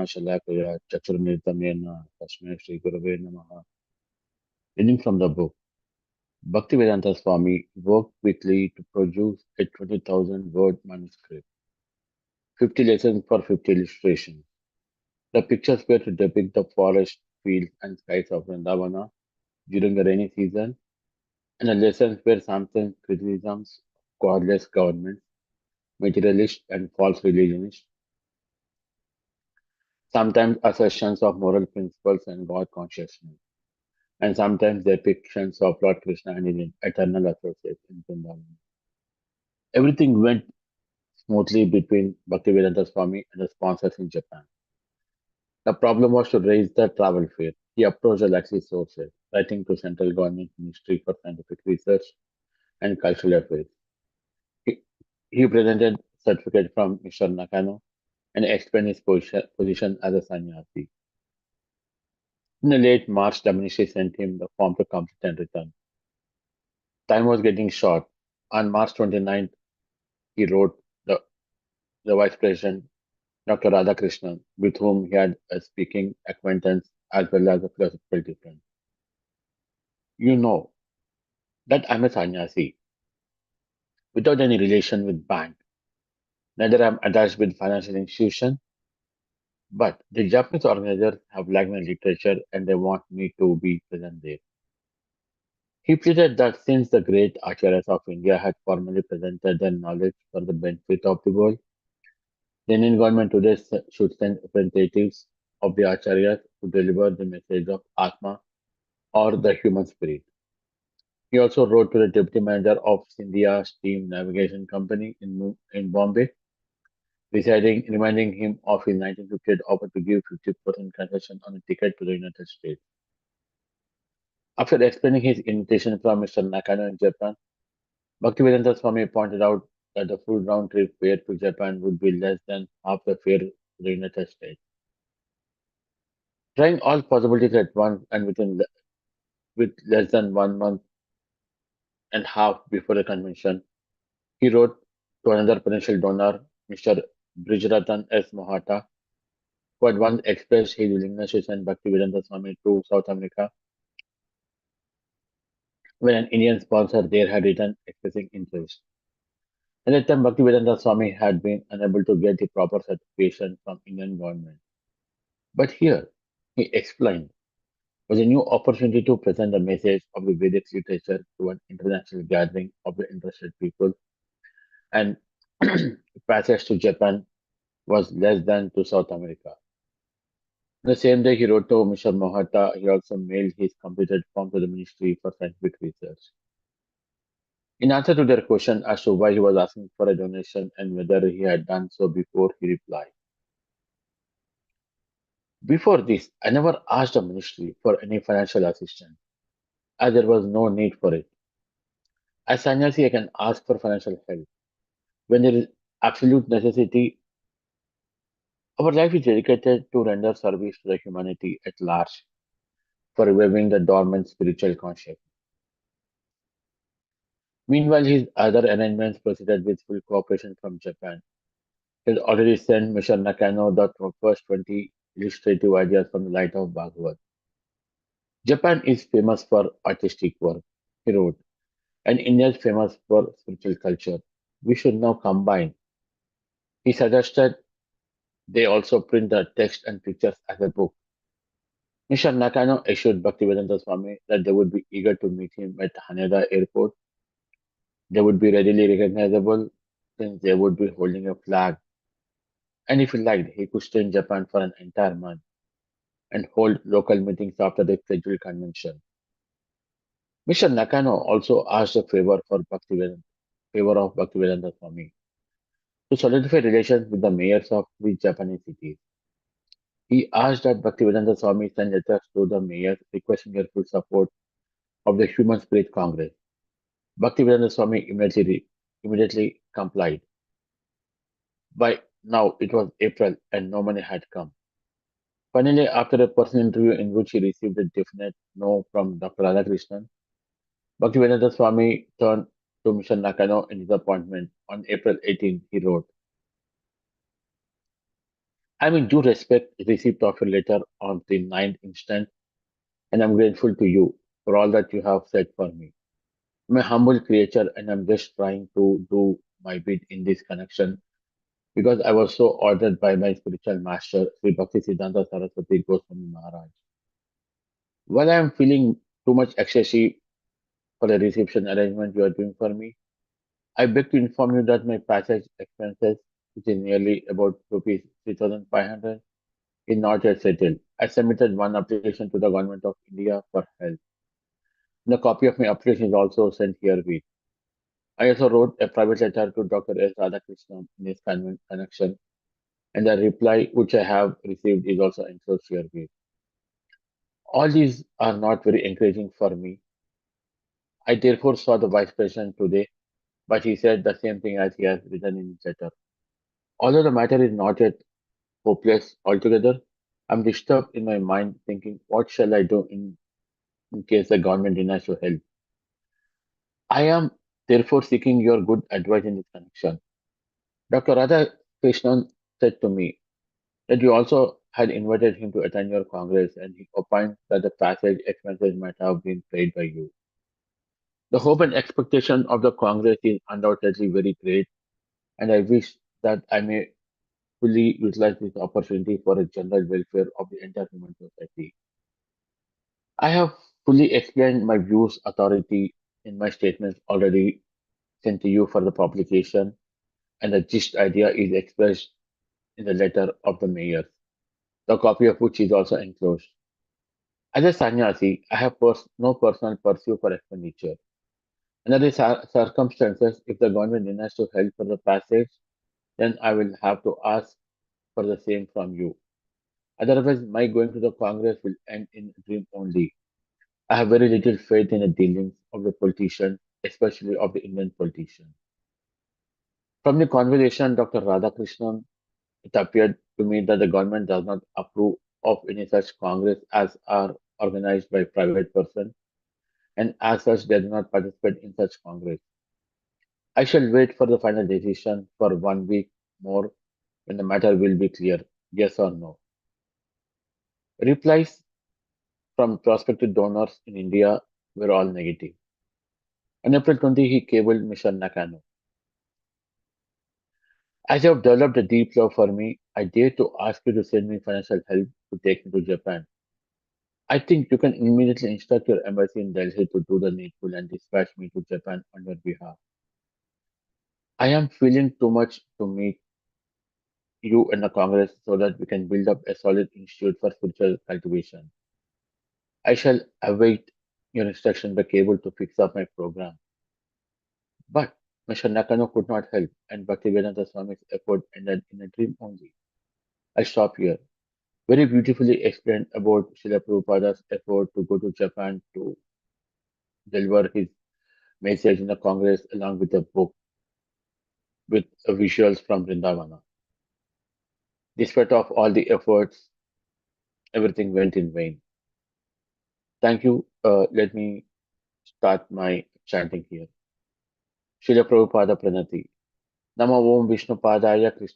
Shalakaya Chaturnitamena Tasmay Sri Gurave Namaha. Reading from the book, Bhaktivedanta Swami worked quickly to produce a 20,000 word manuscript, 50 lessons for 50 illustrations. The pictures were to depict the forest, fields, and skies of Vrindavana during the rainy season, and the lessons were sample criticisms of godless governments, materialist and false religionists, sometimes assertions of moral principles and God consciousness, and sometimes depictions of Lord Krishna and his eternal associates in Vrindavan. Everything went smoothly between Bhaktivedanta Swami and the sponsors in Japan. The problem was to raise the travel fare. He approached the Laxi sources, writing to Central Government Ministry for Scientific Research and Cultural Affairs. He, he presented certificate from Mr. Nakano and explained his position as a sannyasi. In the late March, the ministry sent him the form to complete and return. Time was getting short. On March 29th, he wrote the Vice President, Dr. Radhakrishnan, with whom he had a speaking acquaintance as well as a philosophical difference. You know that I'm a sannyasi, without any relation with bank. Neither am attached with financial institution, but the Japanese organizers have lacked my literature and they want me to be present there. He pleaded that since the great acharyas of India had formally presented their knowledge for the benefit of the world, the Indian government today should send representatives of the acharyas to deliver the message of Atma or the human spirit. He also wrote to the deputy manager of Scindia Steam Navigation Company in Bombay, reminding him of his 1958 offer to give 50% concession on a ticket to the United States. After explaining his invitation from Mr. Nakano in Japan, Bhaktivedanta Swami pointed out that the full round trip fare to Japan would be less than half the fare to the United States. Trying all possibilities at once and with less than 1 month and half before the convention, he wrote to another potential donor, Mr. Brijratan S. Mohata, who had once expressed his willingness to send Bhaktivedanta Swami to South America when an Indian sponsor there had written expressing interest. At that time, Bhaktivedanta Swami had been unable to get the proper certification from Indian government. But here, he explained, was a new opportunity to present the message of the Vedic literature to an international gathering of the interested people, and passage to Japan was less than to South America. The same day he wrote to Mr. Mohata, he also mailed his completed form to the Ministry for Scientific Research. In answer to their question as to why he was asking for a donation and whether he had done so before, he replied, before this, I never asked the ministry for any financial assistance, as there was no need for it. As sannyasi, I can ask for financial help. When there is absolute necessity, our life is dedicated to render service to the humanity at large for reviving the dormant spiritual consciousness. Meanwhile, his other arrangements proceeded with full cooperation from Japan. He had already sent Mr. Nakano the first 20 illustrative ideas from the light of Bhagavad. Japan is famous for artistic work, he wrote, and India is famous for spiritual culture. We should now combine. He suggested they also print the text and pictures as a book. Mr. Nakano assured Bhaktivedanta Swami that they would be eager to meet him at Haneda Airport. They would be readily recognizable since they would be holding a flag. And if he liked, he could stay in Japan for an entire month and hold local meetings after the scheduled convention. Mr. Nakano also asked a favor of Bhaktivedanta Swami to solidify relations with the mayors of three Japanese cities. He asked that Bhaktivedanta Swami send letters to the mayors requesting their full support of the Human Spirit Congress. Bhaktivedanta Swami immediately complied. By now it was April and no money had come. Finally, after a personal interview in which he received a definite no from Dr. Radhakrishnan, Bhaktivedanta Swami turned to Mr. Nakano in disappointment. On April 18, he wrote, I'm in due respect receipt of your letter on the 9th instant, and I'm grateful to you for all that you have said for me. I'm a humble creature, and I'm just trying to do my bit in this connection because I was so ordered by my spiritual master, Sri Bhakti Siddhanta Saraswati Goswami Maharaj. While I am feeling too much excessive for the reception arrangement you are doing for me, I beg to inform you that my passage expenses, which is nearly about rupees 3,500, is not yet settled. I submitted one application to the Government of India for help. The copy of my application is also sent here with. I also wrote a private letter to Dr. S. Radhakrishnan in his connection, and the reply which I have received is also enclosed here with. All these are not very encouraging for me. I therefore saw the Vice President today, but he said the same thing as he has written in his letter. Although the matter is not yet hopeless altogether, I'm disturbed in my mind thinking, what shall I do in case the government denies to help? I am therefore seeking your good advice in this connection. Dr. Radha Krishnan said to me that you also had invited him to attend your congress and he opined that the passage expenses might have been paid by you. The hope and expectation of the congress is undoubtedly very great, and I wish that I may fully utilize this opportunity for the general welfare of the entire human society. I have fully explained my views authority in my statements already sent to you for the publication, and the gist idea is expressed in the letter of the mayor, the copy of which is also enclosed. As a sannyasi, I have no personal pursuit for expenditure. Under the circumstances, if the government denies to help for the passage, then I will have to ask for the same from you. Otherwise, my going to the Congress will end in a dream only. I have very little faith in the dealings of the politician, especially of the Indian politician. From the conversation, Dr. Radhakrishnan, it appeared to me that the government does not approve of any such congress as are organized by private person, and as such they do not participate in such congress. I shall wait for the final decision for 1 week more when the matter will be clear, yes or no. Replies from prospective donors in India were all negative. On April 20, he cabled Mr. Nakano. As you have developed a deep love for me, I dare to ask you to send me financial help to take me to Japan. I think you can immediately instruct your embassy in Delhi to do the needful and dispatch me to Japan on your behalf. I am feeling too much to meet you and the Congress so that we can build up a solid institute for spiritual cultivation. I shall await your instruction by cable to fix up my program. But Mr. Nakano could not help, and Bhaktivedanta Swami's effort ended in a dream only. I stop here. Very beautifully explained about Srila Prabhupada's effort to go to Japan to deliver his message in the Congress along with a book with visuals from Vrindavana. Despite of all the efforts, everything went in vain. Thank you. Let me start my chanting here. Srila Prabhupada Pranati. Nama Om Vishnu Padaya